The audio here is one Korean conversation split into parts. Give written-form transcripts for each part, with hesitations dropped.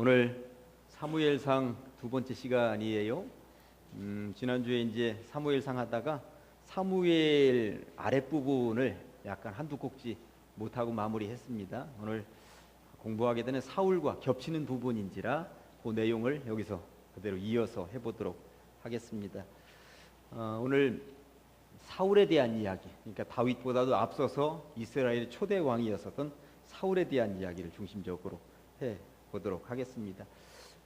오늘 사무엘상 두 번째 시간이에요. 지난주에 이제 사무엘상 하다가 사무엘 아랫부분을 약간 한두 꼭지 못하고 마무리했습니다. 오늘 공부하게 되는 사울과 겹치는 부분인지라 그 내용을 여기서 그대로 이어서 해보도록 하겠습니다. 오늘 사울에 대한 이야기, 그러니까 다윗보다도 앞서서 이스라엘의 초대 왕이었었던 사울에 대한 이야기를 중심적으로 해보도록 하겠습니다.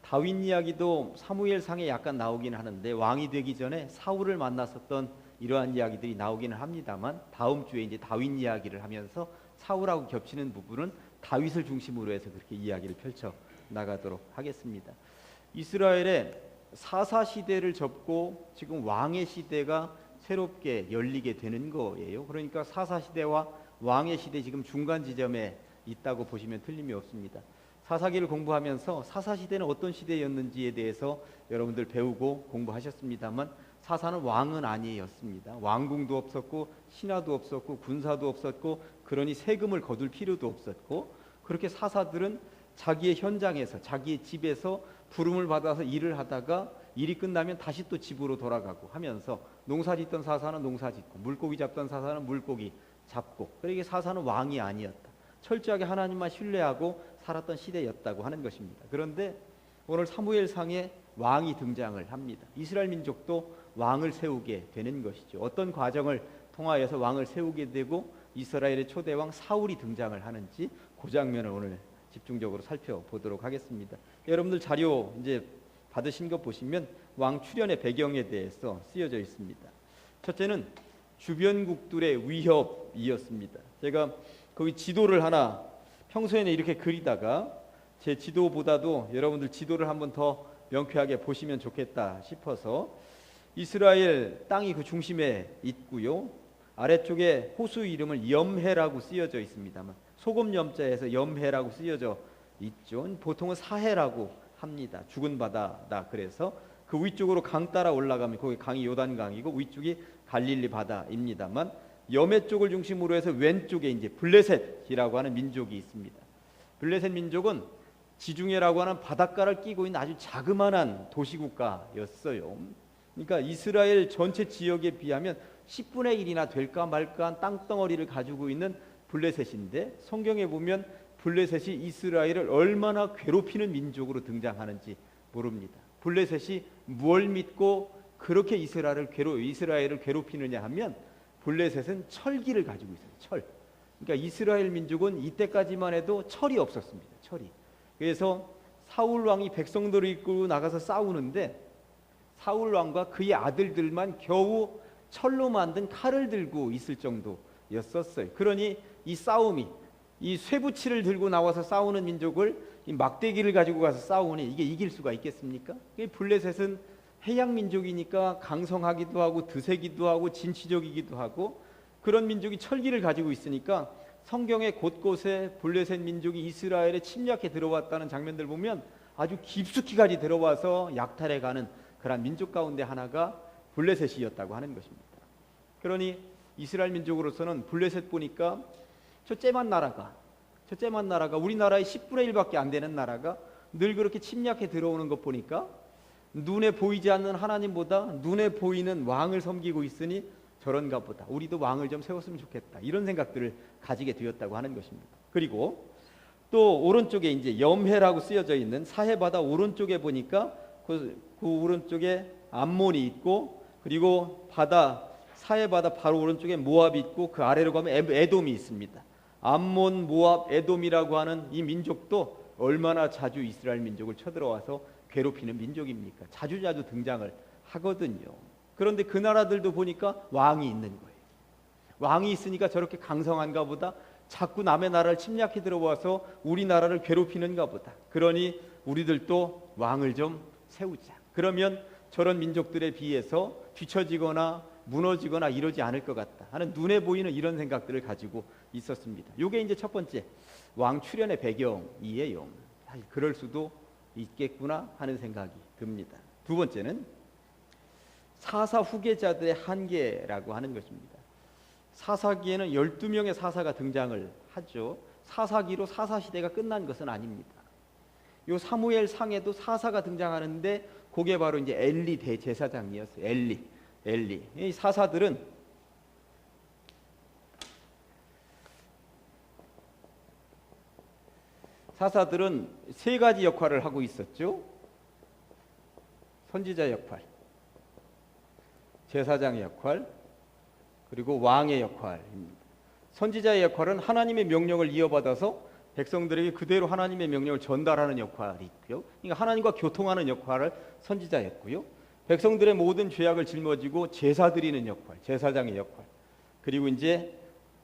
다윗 이야기도 사무엘상에 약간 나오긴 하는데 왕이 되기 전에 사울을 만났었던 이러한 이야기들이 나오기는 합니다만 다음 주에 이제 다윗 이야기를 하면서 사울하고 겹치는 부분은 다윗을 중심으로 해서 그렇게 이야기를 펼쳐 나가도록 하겠습니다. 이스라엘의 사사 시대를 접고 지금 왕의 시대가 새롭게 열리게 되는 거예요. 그러니까 사사 시대와 왕의 시대 지금 중간 지점에 있다고 보시면 틀림이 없습니다. 사사기를 공부하면서 사사 시대는 어떤 시대였는지에 대해서 여러분들 배우고 공부하셨습니다만 사사는 왕은 아니었습니다. 왕궁도 없었고 신하도 없었고 군사도 없었고 그러니 세금을 거둘 필요도 없었고 그렇게 사사들은 자기의 현장에서 자기의 집에서 부름을 받아서 일을 하다가 일이 끝나면 다시 또 집으로 돌아가고 하면서 농사 짓던 사사는 농사 짓고 물고기 잡던 사사는 물고기 잡고 그러니까 사사는 왕이 아니었다. 철저하게 하나님만 신뢰하고 살았던 시대였다고 하는 것입니다. 그런데 오늘 사무엘상에 왕이 등장을 합니다. 이스라엘 민족도 왕을 세우게 되는 것이죠. 어떤 과정을 통하여서 왕을 세우게 되고 이스라엘의 초대왕 사울이 등장을 하는지 그 장면을 오늘 집중적으로 살펴보도록 하겠습니다. 여러분들 자료 이제 받으신 거 보시면 왕 출현의 배경에 대해서 쓰여져 있습니다. 첫째는 주변국들의 위협이었습니다. 제가 거기 지도를 하나 평소에는 이렇게 그리다가 제 지도보다도 여러분들 지도를 한번 더 명쾌하게 보시면 좋겠다 싶어서 이스라엘 땅이 그 중심에 있고요. 아래쪽에 호수 이름을 염해라고 쓰여져 있습니다만 소금 염자에서 염해라고 쓰여져 있죠. 보통은 사해라고 합니다. 죽은 바다다. 그래서 그 위쪽으로 강 따라 올라가면 거기 강이 요단강이고 위쪽이 갈릴리 바다입니다만 염해 쪽을 중심으로 해서 왼쪽에 이제 블레셋이라고 하는 민족이 있습니다. 블레셋 민족은 지중해라고 하는 바닷가를 끼고 있는 아주 자그마한 도시국가였어요. 그러니까 이스라엘 전체 지역에 비하면 10분의 1이나 될까 말까한 땅덩어리를 가지고 있는 블레셋인데 성경에 보면 블레셋이 이스라엘을 얼마나 괴롭히는 민족으로 등장하는지 모릅니다. 블레셋이 뭘 믿고 그렇게 이스라엘을 괴롭히느냐 하면 블레셋은 철기를 가지고 있어요. 철. 그러니까 이스라엘 민족은 이때까지만 해도 철이 없었습니다. 철이. 그래서 사울 왕이 백성들을 이끌고 나가서 싸우는데 사울 왕과 그의 아들들만 겨우 철로 만든 칼을 들고 있을 정도였었어요. 그러니 이 싸움이 이 쇠붙이를 들고 나와서 싸우는 민족을 이 막대기를 가지고 가서 싸우니 이게 이길 수가 있겠습니까? 블레셋은 해양 민족이니까 강성하기도 하고 드세기도 하고 진취적이기도 하고 그런 민족이 철기를 가지고 있으니까 성경의 곳곳에 블레셋 민족이 이스라엘에 침략해 들어왔다는 장면들 보면 아주 깊숙이까지 들어와서 약탈해가는 그런 민족 가운데 하나가 블레셋이었다고 하는 것입니다. 그러니 이스라엘 민족으로서는 블레셋 보니까 저 째만 나라가 우리나라의 10분의 1밖에 안 되는 나라가 늘 그렇게 침략해 들어오는 것 보니까 눈에 보이지 않는 하나님보다 눈에 보이는 왕을 섬기고 있으니 저런가 보다. 우리도 왕을 좀 세웠으면 좋겠다. 이런 생각들을 가지게 되었다고 하는 것입니다. 그리고 또 오른쪽에 이제 염해라고 쓰여져 있는 사해바다 오른쪽에 보니까 그 오른쪽에 암몬이 있고 그리고 사해바다 바로 오른쪽에 모압이 있고 그 아래로 가면 에돔이 있습니다. 암몬, 모압, 에돔이라고 하는 이 민족도 얼마나 자주 이스라엘 민족을 쳐들어와서 괴롭히는 민족입니까? 자주자주 등장을 하거든요. 그런데 그 나라들도 보니까 왕이 있는 거예요. 왕이 있으니까 저렇게 강성한가 보다. 자꾸 남의 나라를 침략해 들어와서 우리나라를 괴롭히는가 보다. 그러니 우리들도 왕을 좀 세우자. 그러면 저런 민족들에 비해서 뒤처지거나 무너지거나 이러지 않을 것 같다 하는 눈에 보이는 이런 생각들을 가지고 있었습니다. 이게 이제 첫 번째 왕 출현의 배경이에요. 사실 그럴 수도 있겠구나 하는 생각이 듭니다. 두 번째는 사사 후계자들의 한계라고 하는 것입니다. 사사기에는 12명의 사사가 등장을 하죠. 사사기로 사사시대가 끝난 것은 아닙니다. 요 사무엘 상에도 사사가 등장하는데 그게 바로 이제 엘리 대제사장이었어요. 엘리. 이 사사들은 세 가지 역할을 하고 있었죠. 선지자 역할, 제사장의 역할, 그리고 왕의 역할입니다. 선지자의 역할은 하나님의 명령을 이어받아서 백성들에게 그대로 하나님의 명령을 전달하는 역할이 있고요. 그러니까 하나님과 교통하는 역할을 선지자였고요. 백성들의 모든 죄악을 짊어지고 제사 드리는 역할, 제사장의 역할. 그리고 이제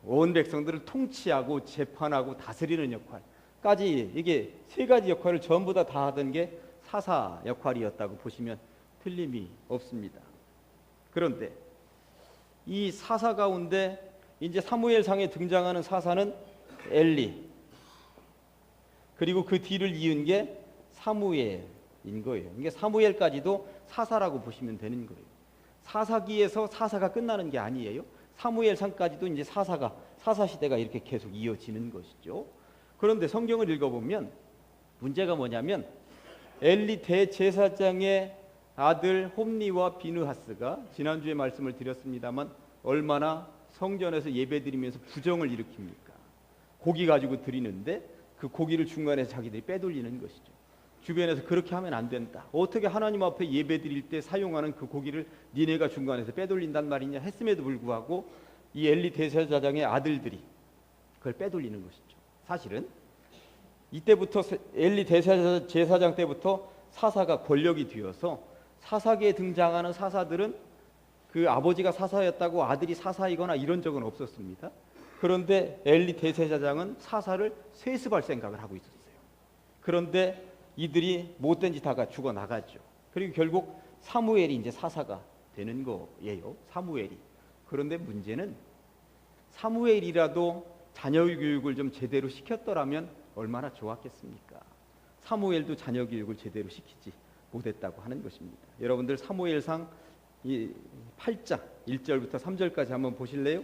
온 백성들을 통치하고 재판하고 다스리는 역할까지, 이게 세 가지 역할을 전부 다 하던 게 사사 역할이었다고 보시면 틀림이 없습니다. 그런데 이 사사 가운데 이제 사무엘상에 등장하는 사사는 엘리, 그리고 그 뒤를 이은 게 사무엘인 거예요. 이게 사무엘까지도 사사라고 보시면 되는 거예요. 사사기에서 사사가 끝나는 게 아니에요. 사무엘상까지도 이제 사사 시대가 이렇게 계속 이어지는 것이죠. 그런데 성경을 읽어보면 문제가 뭐냐면 엘리 대제사장의 아들 홈니와 비느하스가 지난주에 말씀을 드렸습니다만 얼마나 성전에서 예배드리면서 부정을 일으킵니까? 고기 가지고 드리는데 그 고기를 중간에서 자기들이 빼돌리는 것이죠. 주변에서 그렇게 하면 안 된다. 어떻게 하나님 앞에 예배드릴 때 사용하는 그 고기를 니네가 중간에서 빼돌린단 말이냐 했음에도 불구하고 이 엘리 대제사장의 아들들이 그걸 빼돌리는 것이죠. 사실은 이때부터 엘리 대제사장 때부터 사사가 권력이 되어서 사사기에 등장하는 사사들은 그 아버지가 사사였다고 아들이 사사이거나 이런 적은 없었습니다. 그런데 엘리 대제사장은 사사를 세습할 생각을 하고 있었어요. 그런데 이들이 못된 짓 하다가 죽어나가죠. 그리고 결국 사무엘이 이제 사사가 되는 거예요. 사무엘이. 그런데 문제는 사무엘이라도 자녀 교육을 좀 제대로 시켰더라면 얼마나 좋았겠습니까? 사무엘도 자녀 교육을 제대로 시키지 못했다고 하는 것입니다. 여러분들 사무엘상 8장 1절부터 3절까지 한번 보실래요?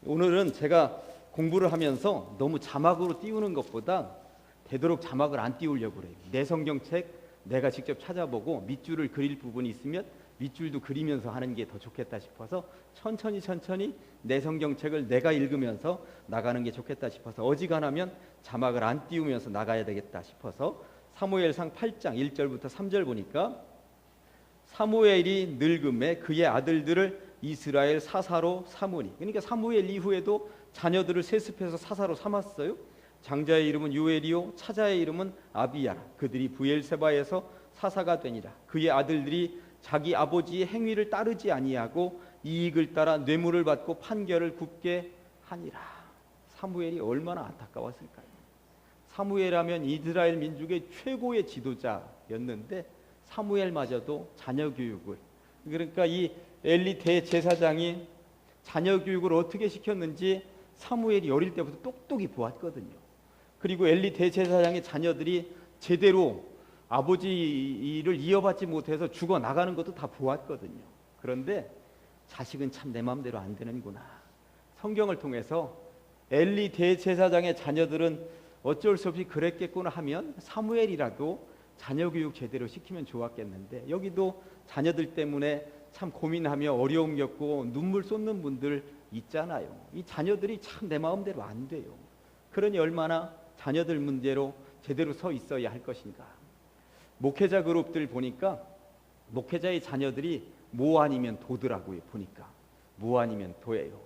오늘은 제가 공부를 하면서 너무 자막으로 띄우는 것보다 되도록 자막을 안 띄우려고 그래요. 내 성경책 내가 직접 찾아보고 밑줄을 그릴 부분이 있으면 밑줄도 그리면서 하는 게 더 좋겠다 싶어서 천천히 내 성경책을 내가 읽으면서 나가는 게 좋겠다 싶어서 어지간하면 자막을 안 띄우면서 나가야 되겠다 싶어서 사무엘상 8장 1절부터 3절 보니까 사무엘이 늙음에 그의 아들들을 이스라엘 사사로 삼으니, 그러니까 사무엘 이후에도 자녀들을 세습해서 사사로 삼았어요. 장자의 이름은 요엘이요 차자의 이름은 아비야라. 그들이 브엘세바에서 사사가 되니라. 그의 아들들이 자기 아버지의 행위를 따르지 아니하고 이익을 따라 뇌물을 받고 판결을 굽게 하니라. 사무엘이 얼마나 안타까웠을까요? 사무엘하면 이스라엘 민족의 최고의 지도자였는데 사무엘마저도 자녀 교육을, 그러니까 이 엘리 대제사장이 자녀 교육을 어떻게 시켰는지 사무엘이 어릴 때부터 똑똑히 보았거든요. 그리고 엘리 대제사장의 자녀들이 제대로 아버지 일을 이어받지 못해서 죽어나가는 것도 다 보았거든요. 그런데 자식은 참 내 마음대로 안 되는구나. 성경을 통해서 엘리 대제사장의 자녀들은 어쩔 수 없이 그랬겠구나 하면 사무엘이라도 자녀 교육 제대로 시키면 좋았겠는데 여기도 자녀들 때문에 참 고민하며 어려움 겪고 눈물 쏟는 분들 있잖아요. 이 자녀들이 참 내 마음대로 안 돼요. 그러니 얼마나 자녀들 문제로 제대로 서 있어야 할 것인가. 목회자 그룹들 보니까 목회자의 자녀들이 뭐 아니면 도더라고요. 보니까 뭐 아니면 도예요.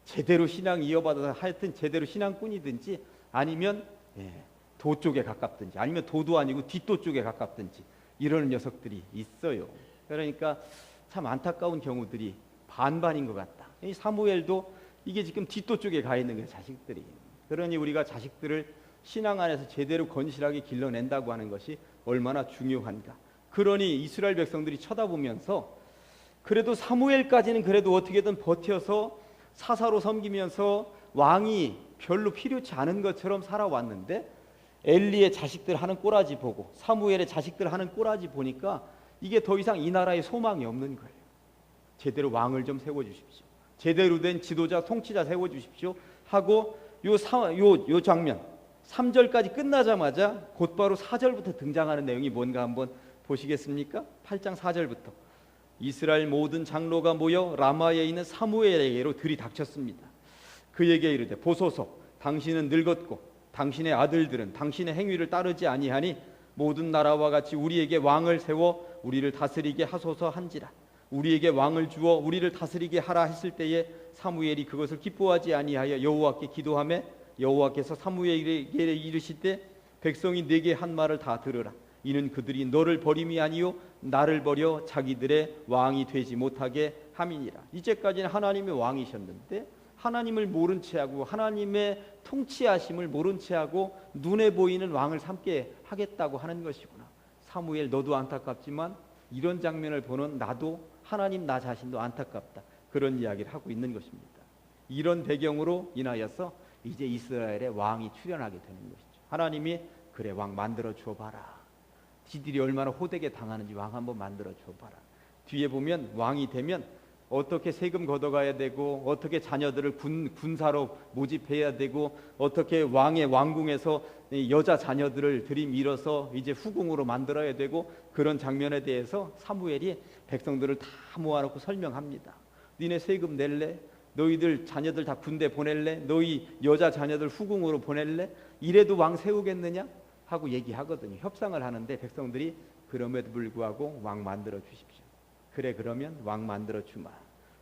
제대로 신앙 이어받아서 하여튼 제대로 신앙꾼이든지 아니면 도 쪽에 가깝든지 아니면 도도 아니고 뒷도 쪽에 가깝든지 이런 녀석들이 있어요. 그러니까 참 안타까운 경우들이 반반인 것 같다. 이 사무엘도 이게 지금 뒷도 쪽에 가 있는 거예요. 자식들이. 그러니 우리가 자식들을 신앙 안에서 제대로 건실하게 길러낸다고 하는 것이 얼마나 중요한가. 그러니 이스라엘 백성들이 쳐다보면서 그래도 사무엘까지는 그래도 어떻게든 버텨서 사사로 섬기면서 왕이 별로 필요치 않은 것처럼 살아왔는데 엘리의 자식들 하는 꼬라지 보고 사무엘의 자식들 하는 꼬라지 보니까 이게 더 이상 이 나라에 소망이 없는 거예요. 제대로 왕을 좀 세워주십시오. 제대로 된 지도자 통치자 세워주십시오 하고 요 장면 3절까지 끝나자마자 곧바로 4절부터 등장하는 내용이 뭔가 한번 보시겠습니까? 8장 4절부터 이스라엘 모든 장로가 모여 라마에 있는 사무엘에게로 들이닥쳤습니다. 그에게 이르되 보소서 당신은 늙었고 당신의 아들들은 당신의 행위를 따르지 아니하니 모든 나라와 같이 우리에게 왕을 세워 우리를 다스리게 하소서 한지라. 우리에게 왕을 주어 우리를 다스리게 하라 했을 때에 사무엘이 그것을 기뻐하지 아니하여 여호와께 기도하며 여호와께서 사무엘에게 이르시되 백성이 내게 한 말을 다 들으라. 이는 그들이 너를 버림이 아니요 나를 버려 자기들의 왕이 되지 못하게 함이니라. 이제까지는 하나님의 왕이셨는데 하나님을 모른 채하고 하나님의 통치하심을 모른 채하고 눈에 보이는 왕을 삼게 하겠다고 하는 것이구나. 사무엘 너도 안타깝지만 이런 장면을 보는 나도 하나님 나 자신도 안타깝다. 그런 이야기를 하고 있는 것입니다. 이런 배경으로 인하여서 이제 이스라엘의 왕이 출현하게 되는 것이죠. 하나님이 그래 왕 만들어 줘봐라. 지들이 얼마나 호되게 당하는지 왕 한번 만들어 줘봐라. 뒤에 보면 왕이 되면 어떻게 세금 걷어가야 되고 어떻게 자녀들을 군사로 모집해야 되고 어떻게 왕의 왕궁에서 여자 자녀들을 들이밀어서 이제 후궁으로 만들어야 되고 그런 장면에 대해서 사무엘이 백성들을 다 모아놓고 설명합니다. 니네 세금 낼래? 너희들 자녀들 다 군대 보낼래? 너희 여자 자녀들 후궁으로 보낼래? 이래도 왕 세우겠느냐? 하고 얘기하거든요. 협상을 하는데 백성들이 그럼에도 불구하고 왕 만들어 주십시오. 그래 그러면 왕 만들어 주마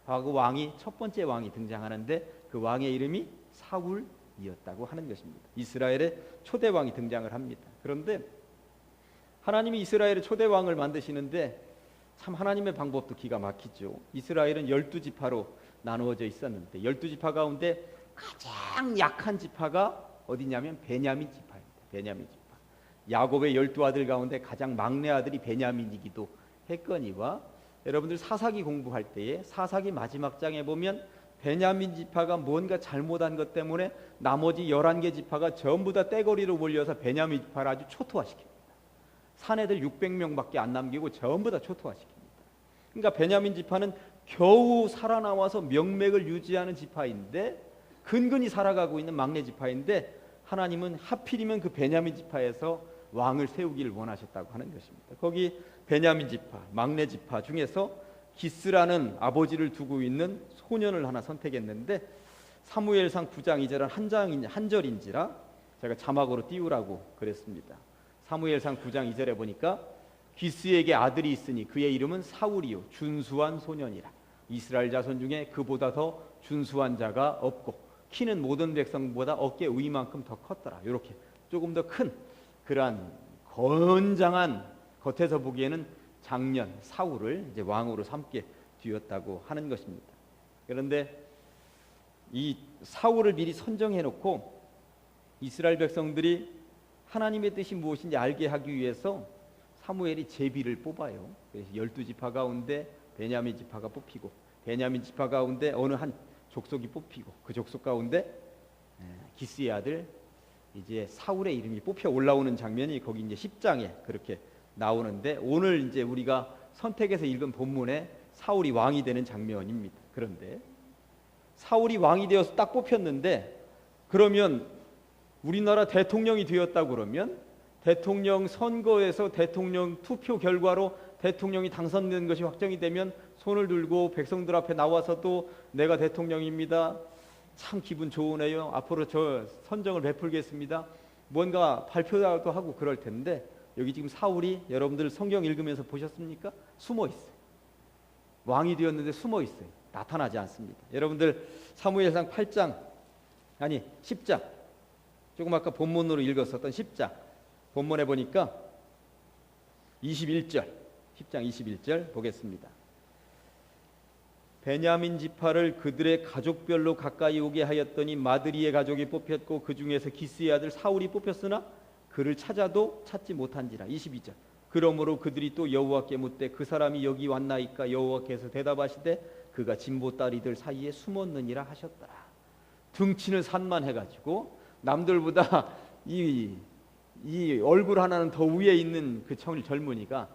하고 왕이 첫 번째 왕이 등장하는데 그 왕의 이름이 사울이었다고 하는 것입니다. 이스라엘의 초대 왕이 등장을 합니다. 그런데 하나님이 이스라엘의 초대 왕을 만드시는데 참 하나님의 방법도 기가 막히죠. 이스라엘은 12지파로 나누어져 있었는데 12지파 가운데 가장 약한 지파가 어디냐면 베냐민 지파입니다. 베냐민 지파. 야곱의 12아들 가운데 가장 막내 아들이 베냐민이기도 했거니와 여러분들 사사기 공부할 때에 사사기 마지막 장에 보면 베냐민 지파가 뭔가 잘못한 것 때문에 나머지 11개 지파가 전부 다 떼거리로 몰려서 베냐민 지파를 아주 초토화시킵니다. 사내들 600명밖에 안 남기고 전부 다 초토화시킵니다. 그러니까 베냐민 지파는 겨우 살아나와서 명맥을 유지하는 지파인데 근근히 살아가고 있는 막내 지파인데 하나님은 하필이면 그 베냐민 지파에서 왕을 세우기를 원하셨다고 하는 것입니다. 거기 베냐민 지파, 막내 지파 중에서 기스라는 아버지를 두고 있는 소년을 하나 선택했는데 사무엘상 9장 2절은 한 절인지라 제가 자막으로 띄우라고 그랬습니다. 사무엘상 9장 2절에 보니까 기스에게 아들이 있으니 그의 이름은 사울이요 준수한 소년이라. 이스라엘 자손 중에 그보다 더 준수한 자가 없고 키는 모든 백성보다 어깨 위만큼 더 컸더라. 이렇게 조금 더 큰 그러한 건장한 겉에서 보기에는 장년 사울을 이제 왕으로 삼게 되었다고 하는 것입니다. 그런데 이 사울을 미리 선정해 놓고 이스라엘 백성들이 하나님의 뜻이 무엇인지 알게 하기 위해서 사무엘이 제비를 뽑아요. 그래서 12지파 가운데 베냐민 지파가 뽑히고 베냐민 지파 가운데 어느 한 족속이 뽑히고 그 족속 가운데 기스의 아들 이제 사울의 이름이 뽑혀 올라오는 장면이 거기 이제 10장에 그렇게 나오는데 오늘 이제 우리가 선택해서 읽은 본문에 사울이 왕이 되는 장면입니다. 그런데 사울이 왕이 되어서 딱 뽑혔는데 그러면 우리나라 대통령이 되었다고 그러면 대통령 선거에서 대통령 투표 결과로 대통령이 당선된 것이 확정이 되면 손을 들고 백성들 앞에 나와서도 내가 대통령입니다. 참 기분 좋으네요. 앞으로 저 선정을 베풀겠습니다. 뭔가 발표도 하고 그럴 텐데 여기 지금 사울이 여러분들 성경 읽으면서 보셨습니까? 숨어 있어요. 왕이 되었는데 숨어 있어요. 나타나지 않습니다. 여러분들 사무엘상 8장 아니 10장 조금 아까 본문으로 읽었었던 10장 본문에 보니까 21절 10장 21절 보겠습니다. 베냐민 지파를 그들의 가족별로 가까이 오게 하였더니 마드리의 가족이 뽑혔고 그 중에서 기스의 아들 사울이 뽑혔으나 그를 찾아도 찾지 못한지라. 22절 그러므로 그들이 또 여호와께 묻되 그 사람이 여기 왔나이까. 여호와께서 대답하시되 그가 진보 딸이들 사이에 숨었느니라 하셨더라. 등치는 산만해가지고 남들보다 이 얼굴 하나는 더 위에 있는 그 젊은이가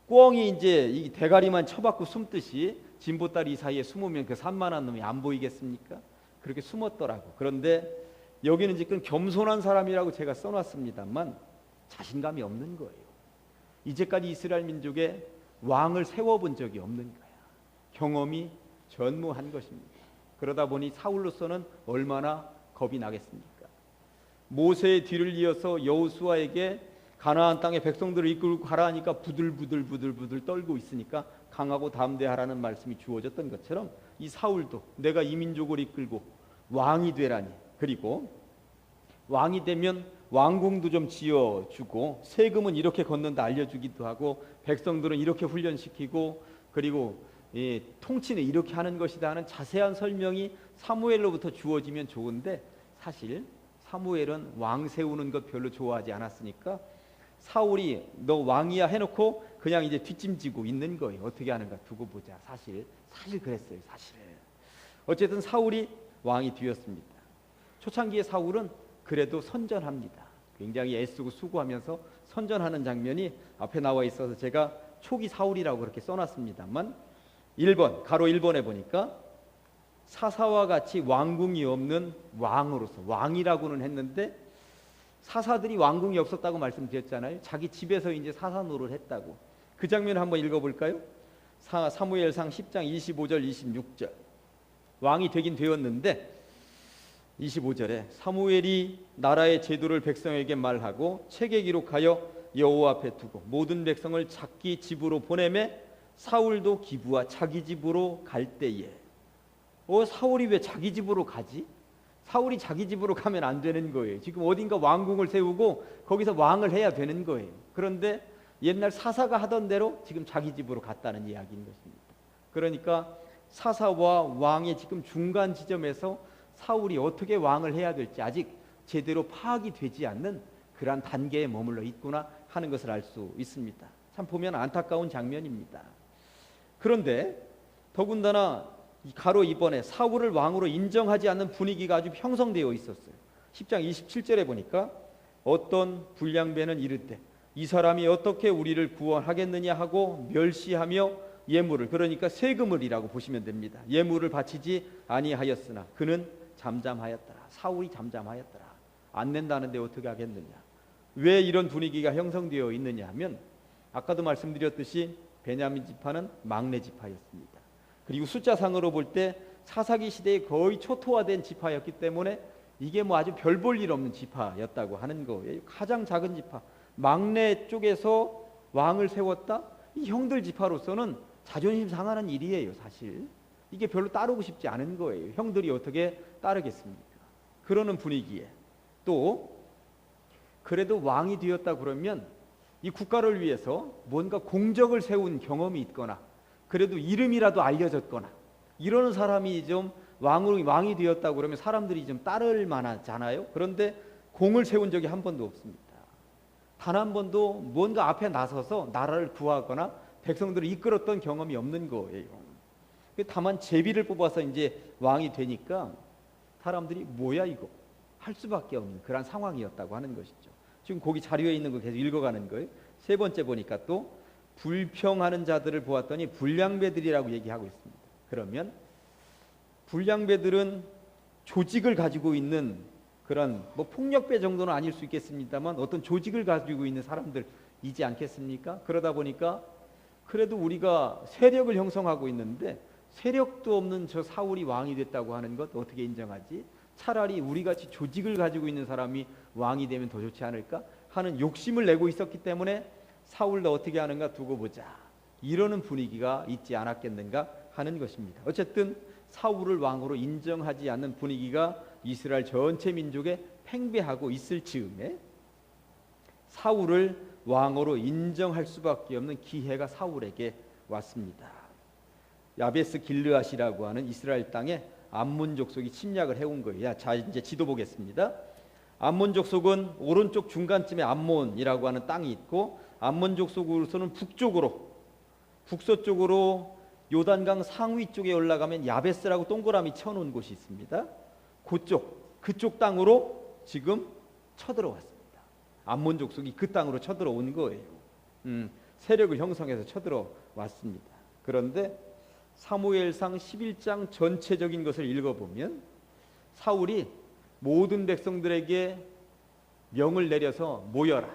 꿩이 이제 이 대가리만 쳐박고 숨듯이 진보다리 사이에 숨으면 그 산만한 놈이 안 보이겠습니까? 그렇게 숨었더라고. 그런데 여기는 지금 겸손한 사람이라고 제가 써놨습니다만 자신감이 없는 거예요. 이제까지 이스라엘 민족에 왕을 세워본 적이 없는 거야. 경험이 전무한 것입니다. 그러다 보니 사울로서는 얼마나 겁이 나겠습니까? 모세의 뒤를 이어서 여호수아에게 가나안 땅의 백성들을 이끌고 가라 하니까 부들부들 떨고 있으니까 강하고 담대하라는 말씀이 주어졌던 것처럼 이 사울도 내가 이 민족을 이끌고 왕이 되라니, 그리고 왕이 되면 왕궁도 좀 지어주고 세금은 이렇게 걷는다 알려주기도 하고 백성들은 이렇게 훈련시키고 그리고 통치는 이렇게 하는 것이다 하는 자세한 설명이 사무엘로부터 주어지면 좋은데, 사실 사무엘은 왕 세우는 것 별로 좋아하지 않았으니까 사울이 너 왕이야 해놓고 그냥 이제 뒷짐지고 있는 거예요. 어떻게 하는가 두고 보자. 사실 그랬어요. 사실 어쨌든 사울이 왕이 되었습니다. 초창기의 사울은 그래도 선전합니다. 굉장히 애쓰고 수고하면서 선전하는 장면이 앞에 나와 있어서 제가 초기 사울이라고 그렇게 써놨습니다만 1번 가로 1번에 보니까 사사와 같이 왕궁이 없는 왕으로서, 왕이라고는 했는데 사사들이 왕궁이 없었다고 말씀드렸잖아요. 자기 집에서 이제 사사 노릇을 했다고. 그 장면을 한번 읽어볼까요? 사무엘상 10장 25절 26절. 왕이 되긴 되었는데 25절에 사무엘이 나라의 제도를 백성에게 말하고 책에 기록하여 여호와 앞에 두고 모든 백성을 자기 집으로 보내매 사울도 기브와 자기 집으로 갈 때에. 사울이 왜 자기 집으로 가지? 사울이 자기 집으로 가면 안 되는 거예요. 지금 어딘가 왕궁을 세우고 거기서 왕을 해야 되는 거예요. 그런데 옛날 사사가 하던 대로 지금 자기 집으로 갔다는 이야기인 것입니다. 그러니까 사사와 왕의 지금 중간 지점에서 사울이 어떻게 왕을 해야 될지 아직 제대로 파악이 되지 않는 그러한 단계에 머물러 있구나 하는 것을 알 수 있습니다. 참 보면 안타까운 장면입니다. 그런데 더군다나 가로 2번에 사울을 왕으로 인정하지 않는 분위기가 아주 형성되어 있었어요. 10장 27절에 보니까 어떤 불량배는 이르되 이 사람이 어떻게 우리를 구원하겠느냐 하고 멸시하며 예물을, 그러니까 세금을이라고 보시면 됩니다. 예물을 바치지 아니하였으나 그는 잠잠하였더라. 사울이 잠잠하였더라. 안 낸다는데 어떻게 하겠느냐. 왜 이런 분위기가 형성되어 있느냐 하면 아까도 말씀드렸듯이 베냐민 지파는 막내 지파였습니다. 그리고 숫자상으로 볼 때 사사기 시대에 거의 초토화된 지파였기 때문에 이게 뭐 아주 별 볼 일 없는 지파였다고 하는 거예요. 가장 작은 지파, 막내 쪽에서 왕을 세웠다? 이 형들 지파로서는 자존심 상하는 일이에요. 사실 이게 별로 따르고 싶지 않은 거예요. 형들이 어떻게 따르겠습니까? 그러는 분위기에 또 그래도 왕이 되었다 그러면 이 국가를 위해서 뭔가 공적을 세운 경험이 있거나 그래도 이름이라도 알려졌거나 이러는 사람이 좀 왕이 되었다 그러면 사람들이 좀 따를 만하잖아요. 그런데 공을 세운 적이 한 번도 없습니다. 단 한 번도 뭔가 앞에 나서서 나라를 구하거나 백성들을 이끌었던 경험이 없는 거예요. 다만 제비를 뽑아서 이제 왕이 되니까 사람들이 뭐야 이거 할 수밖에 없는 그런 상황이었다고 하는 것이죠. 지금 거기 자료에 있는 거 계속 읽어가는 거예요. 세 번째 보니까 또 불평하는 자들을 보았더니 불량배들이라고 얘기하고 있습니다. 그러면 불량배들은 조직을 가지고 있는 그런 뭐 폭력배 정도는 아닐 수 있겠습니다만 어떤 조직을 가지고 있는 사람들이지 않겠습니까? 그러다 보니까 그래도 우리가 세력을 형성하고 있는데 세력도 없는 저 사울이 왕이 됐다고 하는 것 어떻게 인정하지? 차라리 우리같이 조직을 가지고 있는 사람이 왕이 되면 더 좋지 않을까 하는 욕심을 내고 있었기 때문에 사울도 어떻게 하는가 두고 보자 이러는 분위기가 있지 않았겠는가 하는 것입니다. 어쨌든 사울을 왕으로 인정하지 않는 분위기가 이스라엘 전체 민족에 팽배하고 있을 즈음에 사울을 왕으로 인정할 수밖에 없는 기회가 사울에게 왔습니다. 야베스 길르앗이라고 하는 이스라엘 땅에 암몬 족속이 침략을 해온 거예요. 자, 이제 지도 보겠습니다. 암몬 족속은 오른쪽 중간쯤에 암몬이라고 하는 땅이 있고 암몬 족속으로서는 북서쪽으로 요단강 상위 쪽에 올라가면 야베스라고 동그라미 쳐놓은 곳이 있습니다. 그쪽 땅으로 지금 쳐들어왔습니다. 암몬 족속이 그 땅으로 쳐들어온 거예요. 세력을 형성해서 쳐들어왔습니다. 그런데 사무엘상 11장 전체적인 것을 읽어보면 사울이 모든 백성들에게 명을 내려서 모여라.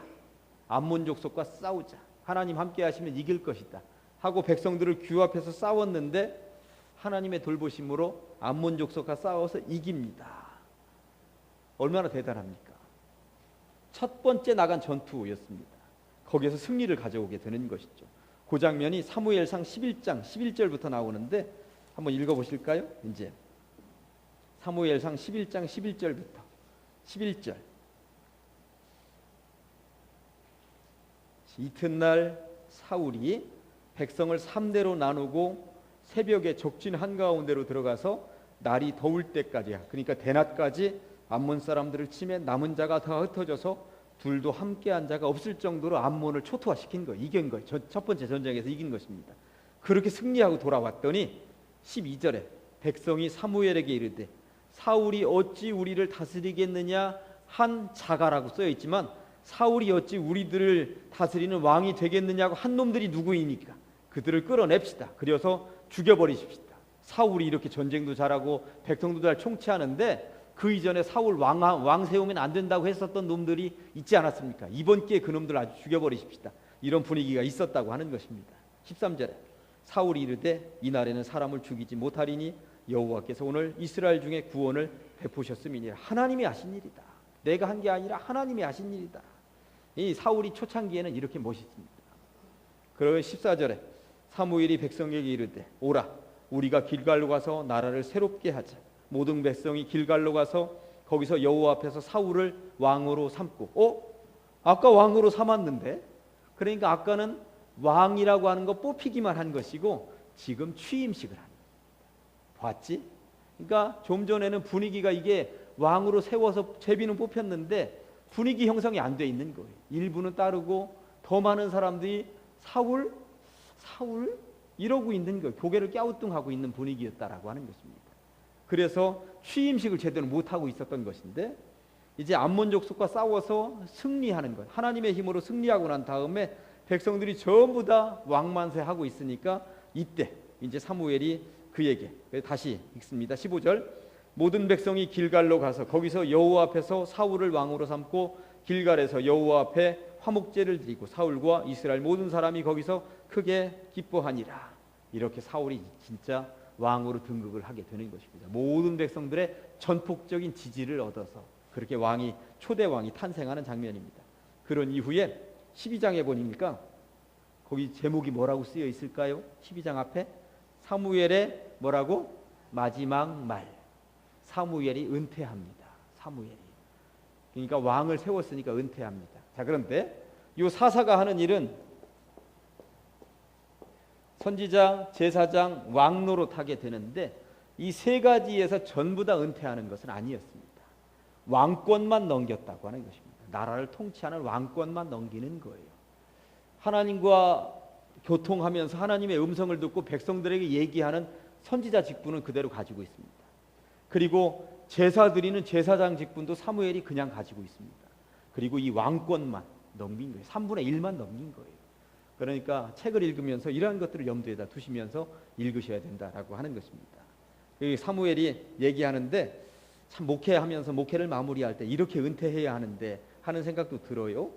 암몬 족속과 싸우자. 하나님 함께 하시면 이길 것이다 하고 백성들을 규합해서 싸웠는데 하나님의 돌보심으로 암몬 족속과 싸워서 이깁니다. 얼마나 대단합니까? 첫 번째 나간 전투였습니다. 거기에서 승리를 가져오게 되는 것이죠. 그 장면이 사무엘상 11장 11절부터 나오는데 한번 읽어보실까요? 이제 사무엘상 11장 11절부터 11절. 이튿날 사울이 백성을 3대로 나누고 새벽에 적진 한가운데로 들어가서 날이 더울 때까지, 그러니까 대낮까지 암몬 사람들을 치매 남은 자가 다 흩어져서 둘도 함께한 자가 없을 정도로 암몬을 초토화시킨 거예요. 이긴 거예요. 첫 번째 전쟁에서 이긴 것입니다. 그렇게 승리하고 돌아왔더니 12절에 백성이 사무엘에게 이르되 사울이 어찌 우리를 다스리겠느냐 한 자가라고 쓰여 있지만 사울이 어찌 우리들을 다스리는 왕이 되겠느냐고 한 놈들이 누구이니까 그들을 끌어냅시다. 그래서 죽여버리십시다. 사울이 이렇게 전쟁도 잘하고 백성도 잘 총치하는데 그 이전에 사울 왕 세우면 안 된다고 했었던 놈들이 있지 않았습니까? 이번 기회에 그 놈들 아주 죽여버리십시다. 이런 분위기가 있었다고 하는 것입니다. 13절에 사울이 이르되 이날에는 사람을 죽이지 못하리니 여호와께서 오늘 이스라엘 중에 구원을 베푸셨음이니라. 하나님이 하신 일이다. 내가 한 게 아니라 하나님이 하신 일이다. 이 사울이 초창기에는 이렇게 멋있습니다. 그러면 14절에 사무엘이 백성에게 이르되 오라 우리가 길갈로 가서 나라를 새롭게 하자. 모든 백성이 길갈로 가서 거기서 여호와 앞에서 사울을 왕으로 삼고 아까 왕으로 삼았는데 그러니까 아까는 왕이라고 하는 거 뽑히기만 한 것이고 지금 취임식을 합니다. 봤지? 그러니까 좀 전에는 분위기가 이게 왕으로 세워서 제비는 뽑혔는데 분위기 형성이 안 돼 있는 거예요. 일부는 따르고 더 많은 사람들이 사울 이러고 있는 거예요. 고개를 갸우뚱하고 있는 분위기였다라고 하는 것입니다. 그래서 취임식을 제대로 못하고 있었던 것인데 이제 암몬 족속과 싸워서 승리하는 것, 하나님의 힘으로 승리하고 난 다음에 백성들이 전부 다 왕만세하고 있으니까 이때 이제 사무엘이 그에게 다시 읽습니다. 15절 모든 백성이 길갈로 가서 거기서 여호와 앞에서 사울을 왕으로 삼고 길갈에서 여호와 앞에 화목제를 드리고 사울과 이스라엘 모든 사람이 거기서 크게 기뻐하니라. 이렇게 사울이 진짜 왕으로 등극을 하게 되는 것입니다. 모든 백성들의 전폭적인 지지를 얻어서 그렇게 초대 왕이 탄생하는 장면입니다. 그런 이후에 12장에 보니까 거기 제목이 뭐라고 쓰여 있을까요? 12장 앞에 사무엘의 뭐라고? 마지막 말. 사무엘이 은퇴합니다. 사무엘이. 그러니까 왕을 세웠으니까 은퇴합니다. 자, 그런데 이 사사가 하는 일은 선지자, 제사장, 왕 노릇하게 되는데 이 세 가지에서 전부 다 은퇴하는 것은 아니었습니다. 왕권만 넘겼다고 하는 것입니다. 나라를 통치하는 왕권만 넘기는 거예요. 하나님과 교통하면서 하나님의 음성을 듣고 백성들에게 얘기하는 선지자 직분은 그대로 가지고 있습니다. 그리고 제사 드리는 제사장 직분도 사무엘이 그냥 가지고 있습니다. 그리고 이 왕권만 넘긴 거예요. 3분의 1만 넘긴 거예요. 그러니까 책을 읽으면서 이러한 것들을 염두에다 두시면서 읽으셔야 된다라고 하는 것입니다. 사무엘이 얘기하는데 참 목회하면서 목회를 마무리할 때 이렇게 은퇴해야 하는데 하는 생각도 들어요.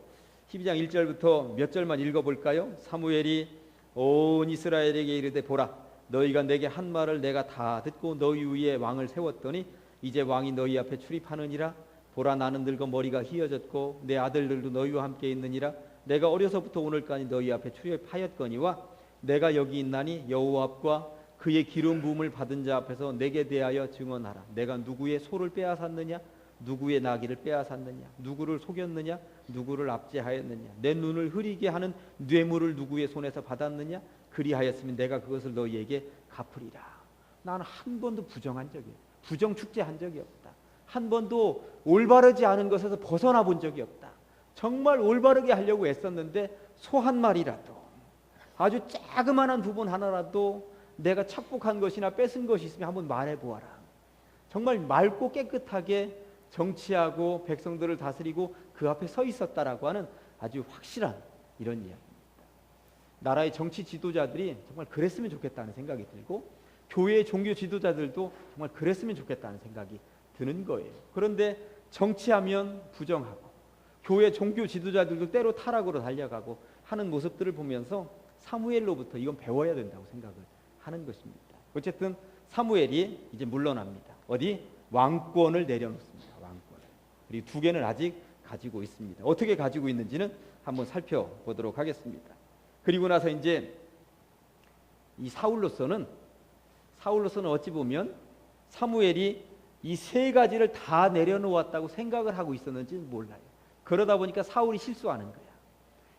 12장 1절부터 몇 절만 읽어볼까요? 사무엘이 온 이스라엘에게 이르되 보라 너희가 내게 한 말을 내가 다 듣고 너희 위에 왕을 세웠더니 이제 왕이 너희 앞에 출입하느니라. 보라 나는 늙어 머리가 희어졌고 내 아들들도 너희와 함께 있느니라. 내가 어려서부터 오늘까지 너희 앞에 출입하였거니와 내가 여기 있나니 여호와 앞과 그의 기름 부음을 받은 자 앞에서 내게 대하여 증언하라. 내가 누구의 소를 빼앗았느냐 누구의 나귀를 빼앗았느냐 누구를 속였느냐 누구를 압제하였느냐 내 눈을 흐리게 하는 뇌물을 누구의 손에서 받았느냐 그리하였으면 내가 그것을 너희에게 갚으리라. 나는 한 번도 부정한 적이 없다. 부정 축제한 적이 없다. 한 번도 올바르지 않은 것에서 벗어나 본 적이 없다. 정말 올바르게 하려고 애썼는데 소 한 마리라도 아주 자그마한 부분 하나라도 내가 착복한 것이나 뺏은 것이 있으면 한번 말해보아라. 정말 맑고 깨끗하게 정치하고 백성들을 다스리고 그 앞에 서 있었다라고 하는 아주 확실한 이런 이야기입니다. 나라의 정치 지도자들이 정말 그랬으면 좋겠다는 생각이 들고 교회의 종교 지도자들도 정말 그랬으면 좋겠다는 생각이 드는 거예요. 그런데 정치하면 부정하고 교회 종교 지도자들도 때로 타락으로 달려가고 하는 모습들을 보면서 사무엘로부터 이건 배워야 된다고 생각을 하는 것입니다. 어쨌든 사무엘이 이제 물러납니다. 어디? 왕권을 내려놓습니다. 왕권을. 그리고 두 개는 아직 가지고 있습니다. 어떻게 가지고 있는지는 한번 살펴보도록 하겠습니다. 그리고 나서 이제 이 사울로서는 어찌 보면 사무엘이 이 세 가지를 다 내려놓았다고 생각을 하고 있었는지는 몰라요. 그러다 보니까 사울이 실수하는 거야.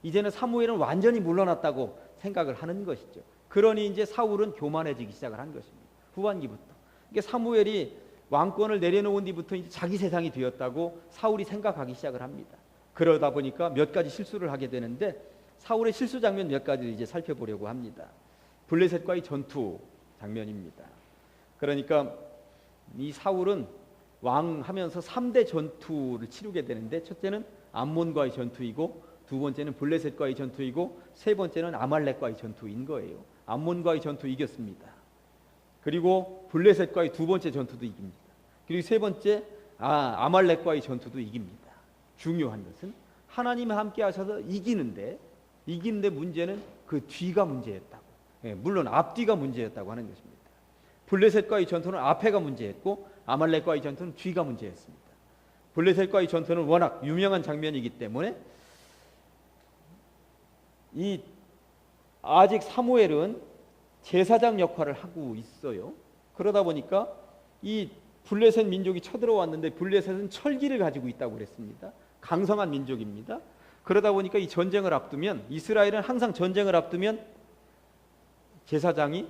이제는 사무엘은 완전히 물러났다고 생각을 하는 것이죠. 그러니 이제 사울은 교만해지기 시작을 한 것입니다. 후반기부터. 그러니까 사무엘이 왕권을 내려놓은 뒤부터 이제 자기 세상이 되었다고 사울이 생각하기 시작을 합니다. 그러다 보니까 몇 가지 실수를 하게 되는데 사울의 실수 장면 몇 가지를 이제 살펴보려고 합니다. 블레셋과의 전투 장면입니다. 그러니까 이 사울은 왕하면서 3대 전투를 치르게 되는데 첫째는 암몬과의 전투이고 두 번째는 블레셋과의 전투이고 세 번째는 아말렉과의 전투인 거예요. 암몬과의 전투 이겼습니다. 그리고 블레셋과의 두 번째 전투도 이깁니다. 그리고 세 번째 아말렉과의 전투도 이깁니다. 중요한 것은 하나님이 함께 하셔서 이기는데 문제는 그 뒤가 문제였다고. 물론 앞뒤가 문제였다고 하는 것입니다. 블레셋과의 전투는 앞에가 문제였고 아말렉과의 전투는 뒤가 문제였습니다. 블레셋과의 전투는 워낙 유명한 장면이기 때문에 아직 사무엘은 제사장 역할을 하고 있어요. 그러다 보니까 이 블레셋 민족이 쳐들어왔는데 블레셋은 철기를 가지고 있다고 그랬습니다. 강성한 민족입니다. 그러다 보니까 이 전쟁을 앞두면 이스라엘은 항상 전쟁을 앞두면 제사장이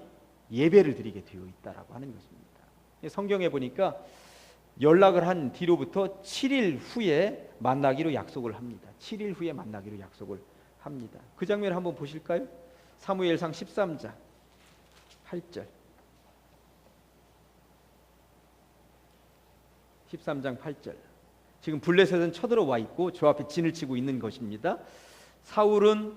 예배를 드리게 되어 있다라고 하는 것입니다. 성경에 보니까 연락을 한 뒤로부터 7일 후에 만나기로 약속을 합니다. 7일 후에 만나기로 약속을 합니다. 그 장면을 한번 보실까요? 사무엘상 13장 8절 13장 8절 지금 블레셋은 쳐들어와 있고 저 앞에 진을 치고 있는 것입니다. 사울은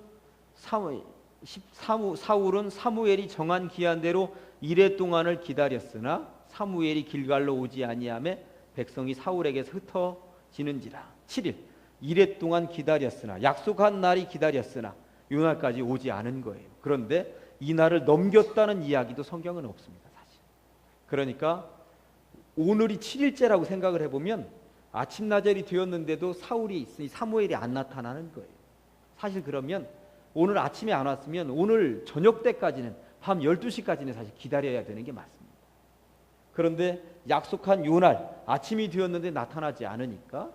사무엘이 정한 기한대로 이레 동안을 기다렸으나 사무엘이 길갈로 오지 아니하매 백성이 사울에게서 흩어지는지라. 7일 이레 동안 기다렸으나 약속한 날이 기다렸으나 이 날까지 오지 않은 거예요. 그런데 이 날을 넘겼다는 이야기도 성경은 없습니다. 사실. 그러니까 오늘이 7일째라고 생각을 해보면 아침나절이 되었는데도 사무엘이 안 나타나는 거예요. 사실 그러면 오늘 아침에 안 왔으면 오늘 저녁 때까지는 밤 12시까지는 사실 기다려야 되는 게 맞습니다. 그런데 약속한 요날 아침이 되었는데 나타나지 않으니까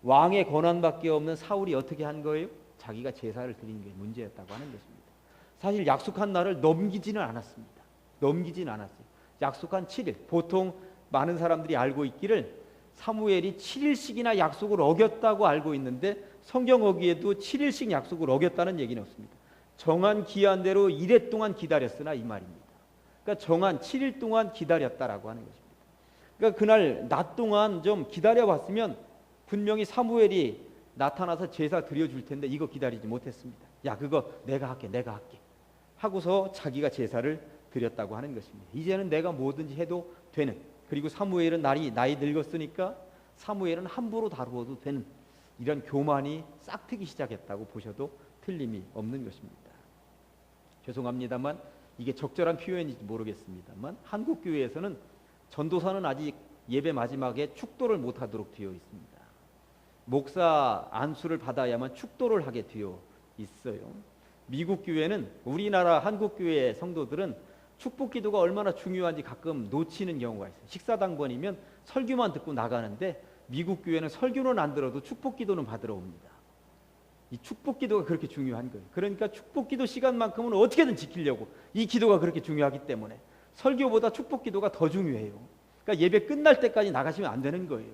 왕의 권한밖에 없는 사울이 어떻게 한 거예요? 자기가 제사를 드린 게 문제였다고 하는 것입니다. 사실 약속한 날을 넘기지는 않았습니다. 약속한 7일. 보통 많은 사람들이 알고 있기를 사무엘이 7일씩이나 약속을 어겼다고 알고 있는데 성경 어기에도 7일씩 약속을 어겼다는 얘기는 없습니다. 정한 기한대로 이래 동안 기다렸으나 이 말입니다. 그러니까 정한 7일 동안 기다렸다라고 하는 것입니다. 그러니까 그날 낮 동안 좀 기다려봤으면 분명히 사무엘이 나타나서 제사 드려줄 텐데 이거 기다리지 못했습니다. 야 그거 내가 할게 하고서 자기가 제사를 드렸다고 하는 것입니다. 이제는 내가 뭐든지 해도 되는, 그리고 사무엘은 나이 늙었으니까 사무엘은 함부로 다루어도 되는 이런 교만이 싹트기 시작했다고 보셔도 틀림이 없는 것입니다. 죄송합니다만 이게 적절한 표현인지 모르겠습니다만 한국 교회에서는 전도사는 아직 예배 마지막에 축도를 못하도록 되어 있습니다. 목사 안수를 받아야만 축도를 하게 되어 있어요. 미국 교회는 우리나라 한국 교회 성도들은 축복 기도가 얼마나 중요한지 가끔 놓치는 경우가 있어요. 식사당번이면 설교만 듣고 나가는데 미국 교회는 설교는 안 들어도 축복 기도는 받으러 옵니다. 이 축복 기도가 그렇게 중요한 거예요. 그러니까 축복 기도 시간만큼은 어떻게든 지키려고, 이 기도가 그렇게 중요하기 때문에 설교보다 축복 기도가 더 중요해요. 그러니까 예배 끝날 때까지 나가시면 안 되는 거예요.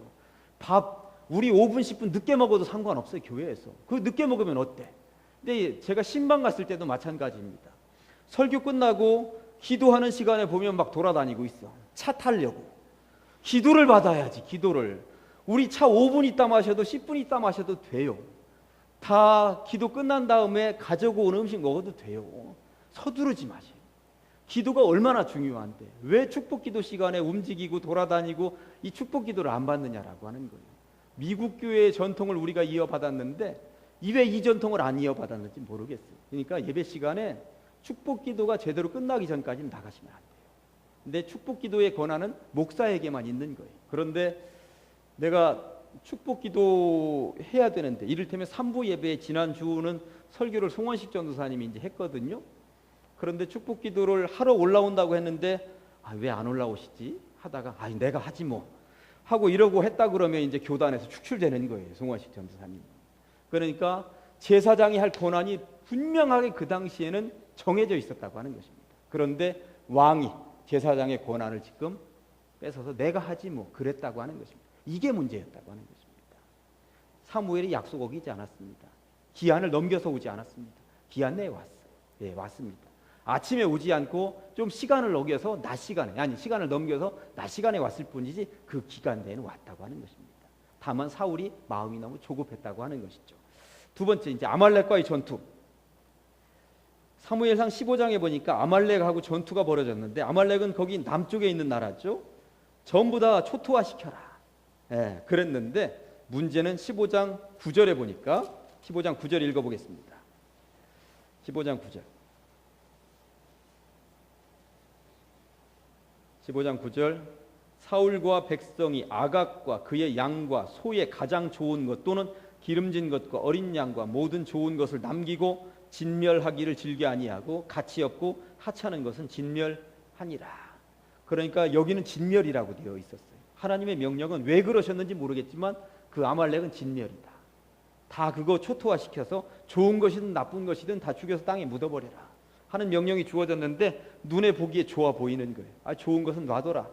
밥 우리 5분 10분 늦게 먹어도 상관없어요. 교회에서. 그 늦게 먹으면 어때? 근데 제가 신방 갔을 때도 마찬가지입니다. 설교 끝나고 기도하는 시간에 보면 막 돌아다니고 있어. 차 타려고. 기도를 받아야지. 기도를. 우리 차 5분 있다 마셔도 10분 있다 마셔도 돼요. 다 기도 끝난 다음에 가져고 온 음식 먹어도 돼요. 서두르지 마세요. 기도가 얼마나 중요한데 왜 축복기도 시간에 움직이고 돌아다니고 이 축복기도를 안 받느냐라고 하는 거예요. 미국 교회의 전통을 우리가 이어받았는데 왜 이 전통을 안 이어받았는지 모르겠어요. 그러니까 예배 시간에 축복기도가 제대로 끝나기 전까지는 나가시면 안 돼요. 근데 축복기도의 권한은 목사에게만 있는 거예요. 그런데 내가 축복기도 해야 되는데 이를테면 3부 예배 지난주는 설교를 송원식 전도사님이 이제 했거든요. 그런데 축복기도를 하러 올라온다고 했는데 왜 안 올라오시지? 하다가 내가 하지 뭐 하고 이러고 했다 그러면 이제 교단에서 축출되는 거예요. 송원식 전도사님. 그러니까 제사장이 할 권한이 분명하게 그 당시에는 정해져 있었다고 하는 것입니다. 그런데 왕이 제사장의 권한을 지금 뺏어서 내가 하지 뭐 그랬다고 하는 것입니다. 이게 문제였다고 하는 것입니다. 사무엘이 약속 어기지 않았습니다. 기한을 넘겨서 오지 않았습니다. 기한 내에 왔어요. 예, 왔습니다. 아침에 오지 않고 좀 시간을 넘겨서 시간을 넘겨서 낮 시간에 왔을 뿐이지 그 기간 내에는 왔다고 하는 것입니다. 다만 사울이 마음이 너무 조급했다고 하는 것이죠. 두 번째 이제 아말렉과의 전투. 사무엘상 15장에 보니까 아말렉하고 전투가 벌어졌는데 아말렉은 거기 남쪽에 있는 나라죠. 전부 다 초토화시켜라. 예, 그랬는데 문제는 15장 9절에 보니까 15장 9절 읽어보겠습니다. 15장 9절. 15장 9절 사울과 백성이 아각과 그의 양과 소의 가장 좋은 것 또는 기름진 것과 어린 양과 모든 좋은 것을 남기고 진멸하기를 즐겨 아니하고 가치 없고 하찮은 것은 진멸하니라. 그러니까 여기는 진멸이라고 되어 있었어요. 하나님의 명령은 왜 그러셨는지 모르겠지만 그 아말렉은 진멸이다. 다 그거 초토화시켜서 좋은 것이든 나쁜 것이든 다 죽여서 땅에 묻어버려라 하는 명령이 주어졌는데 눈에 보기에 좋아 보이는 거예요. 좋은 것은 놔둬라.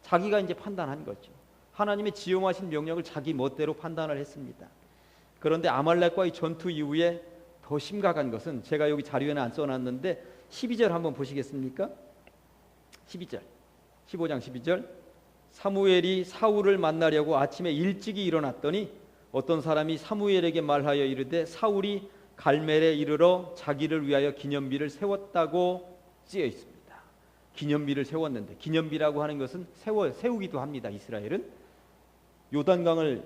자기가 이제 판단한 거죠. 하나님의 지용하신 명령을 자기 멋대로 판단을 했습니다. 그런데 아말렉과의 전투 이후에 더 심각한 것은 제가 여기 자료에는 안 써놨는데 12절 한번 보시겠습니까? 12절 15장 12절 사무엘이 사울을 만나려고 아침에 일찍이 일어났더니 어떤 사람이 사무엘에게 말하여 이르되 사울이 갈멜에 이르러 자기를 위하여 기념비를 세웠다고 쓰여 있습니다. 기념비를 세웠는데 기념비라고 하는 것은 세우기도 합니다. 이스라엘은 요단강을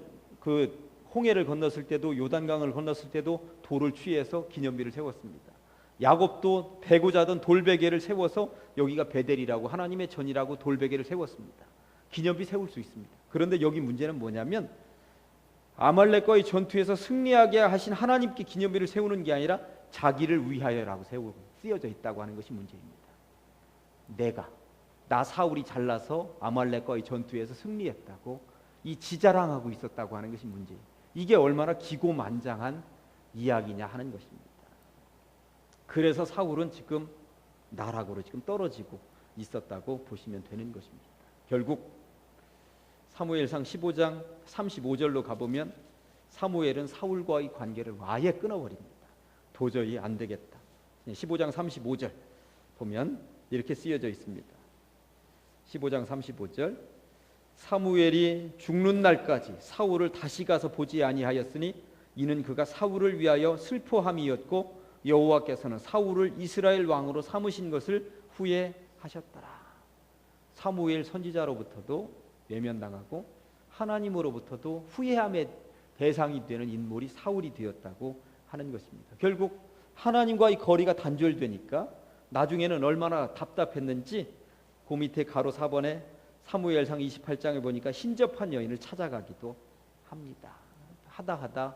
홍해를 건넜을 때도 요단강을 건넜을 때도 돌을 취해서 기념비를 세웠습니다. 야곱도 베고 자던 돌베개를 세워서 여기가 베델이라고 하나님의 전이라고 돌베개를 세웠습니다. 기념비 세울 수 있습니다. 그런데 여기 문제는 뭐냐면 아말렉과의 전투에서 승리하게 하신 하나님께 기념비를 세우는 게 아니라 자기를 위하여라고 쓰여져 있다고 하는 것이 문제입니다. 나 사울이 잘나서 아말렉과의 전투에서 승리했다고 이 지자랑하고 있었다고 하는 것이 문제예요. 이게 얼마나 기고만장한 이야기냐 하는 것입니다. 그래서 사울은 지금 나락으로 지금 떨어지고 있었다고 보시면 되는 것입니다. 결국 사무엘상 15장 35절로 가보면 사무엘은 사울과의 관계를 아예 끊어버립니다. 도저히 안 되겠다. 15장 35절 보면 이렇게 쓰여져 있습니다. 15장 35절 사무엘이 죽는 날까지 사울을 다시 가서 보지 아니하였으니 이는 그가 사울을 위하여 슬퍼함이었고 여호와께서는 사울을 이스라엘 왕으로 삼으신 것을 후회하셨더라. 사무엘 선지자로부터도 외면당하고 하나님으로부터도 후회함의 대상이 되는 인물이 사울이 되었다고 하는 것입니다. 결국 하나님과의 거리가 단절되니까 나중에는 얼마나 답답했는지 그 밑에 가로 4번에 사무엘상 28장에 보니까 신접한 여인을 찾아가기도 합니다. 하다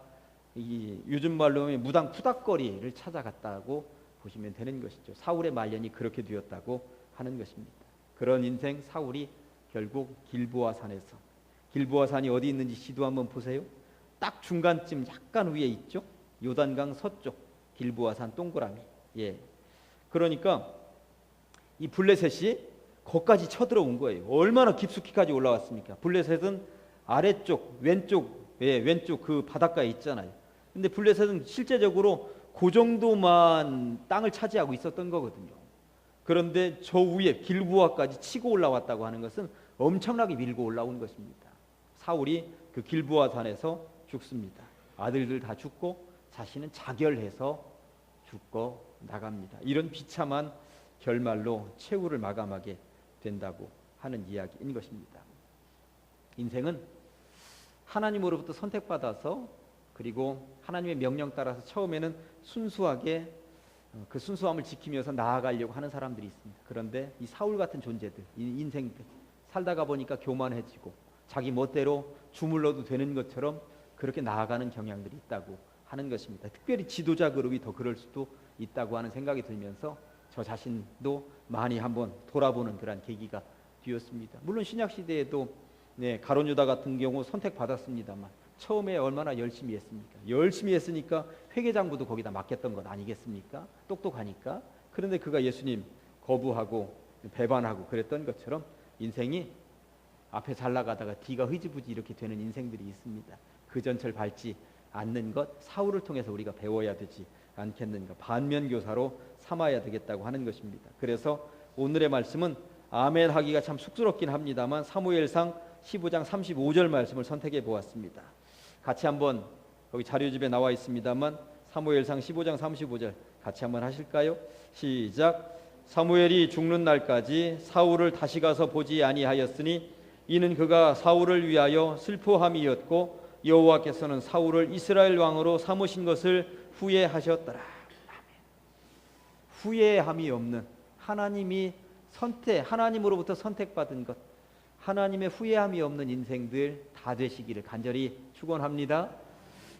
요즘 말로 하면 무당 푸닥거리를 찾아갔다고 보시면 되는 것이죠. 사울의 말년이 그렇게 되었다고 하는 것입니다. 그런 인생 사울이 결국 길보아산에서 길보아산이 어디 있는지 지도 한번 보세요. 딱 중간쯤 약간 위에 있죠. 요단강 서쪽 길보아산 동그라미. 그러니까 이 블레셋이 거기까지 쳐들어온 거예요. 얼마나 깊숙이까지 올라왔습니까? 블레셋은 아래쪽 왼쪽 그 바닷가에 있잖아요. 근데 블레셋은 실제적으로 그 정도만 땅을 차지하고 있었던 거거든요. 그런데 저 위에 길보아까지 치고 올라왔다고 하는 것은 엄청나게 밀고 올라온 것입니다. 사울이 그 길보아 산에서 죽습니다. 아들들 다 죽고 자신은 자결해서 죽고 나갑니다. 이런 비참한 결말로 최후를 마감하게 된다고 하는 이야기인 것입니다. 인생은 하나님으로부터 선택받아서 그리고 하나님의 명령 따라서 처음에는 순수하게 그 순수함을 지키면서 나아가려고 하는 사람들이 있습니다. 그런데 이 사울 같은 존재들, 이 인생들 살다가 보니까 교만해지고 자기 멋대로 주물러도 되는 것처럼 그렇게 나아가는 경향들이 있다고 하는 것입니다. 특별히 지도자 그룹이 더 그럴 수도 있다고 하는 생각이 들면서 저 자신도 많이 한번 돌아보는 그런 계기가 되었습니다. 물론 신약 시대에도 가룟 유다 같은 경우 선택받았습니다만 처음에 얼마나 열심히 했습니까? 열심히 했으니까 회계장부도 거기다 맡겼던 것 아니겠습니까? 똑똑하니까. 그런데 그가 예수님 거부하고 배반하고 그랬던 것처럼 인생이 앞에 잘 나가다가 뒤가 흐지부지 이렇게 되는 인생들이 있습니다. 그 전철 밟지 않는 것, 사울을 통해서 우리가 배워야 되지 않겠는가. 반면교사로 삼아야 되겠다고 하는 것입니다. 그래서 오늘의 말씀은 아멘 하기가 참 쑥스럽긴 합니다만 사무엘상 15장 35절 말씀을 선택해 보았습니다. 같이 한번 거기 자료집에 나와 있습니다만 사무엘상 15장 35절 같이 한번 하실까요? 시작. 사무엘이 죽는 날까지 사울을 다시 가서 보지 아니하였으니 이는 그가 사울을 위하여 슬퍼함이었고 여호와께서는 사울을 이스라엘 왕으로 삼으신 것을 후회하셨더라. 아멘. 후회함이 없는 하나님으로부터 선택받은 것, 하나님의 후회함이 없는 인생들 다 되시기를 간절히 축원합니다.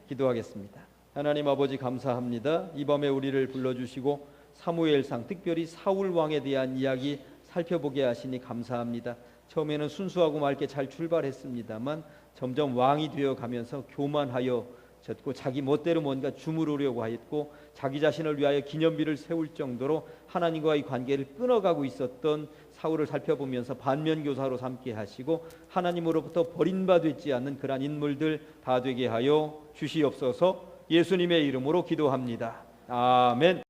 기도하겠습니다. 하나님 아버지 감사합니다. 이 밤에 우리를 불러주시고 사무엘상 특별히 사울 왕에 대한 이야기 살펴보게 하시니 감사합니다. 처음에는 순수하고 맑게 잘 출발했습니다만 점점 왕이 되어 가면서 교만하여 졌고 자기 멋대로 뭔가 주무르려고 하였고 자기 자신을 위하여 기념비를 세울 정도로 하나님과의 관계를 끊어가고 있었던 사울을 살펴보면서 반면교사로 삼게 하시고 하나님으로부터 버림받지 않는 그러한 인물들 다 되게 하여 주시옵소서. 예수님의 이름으로 기도합니다. 아멘.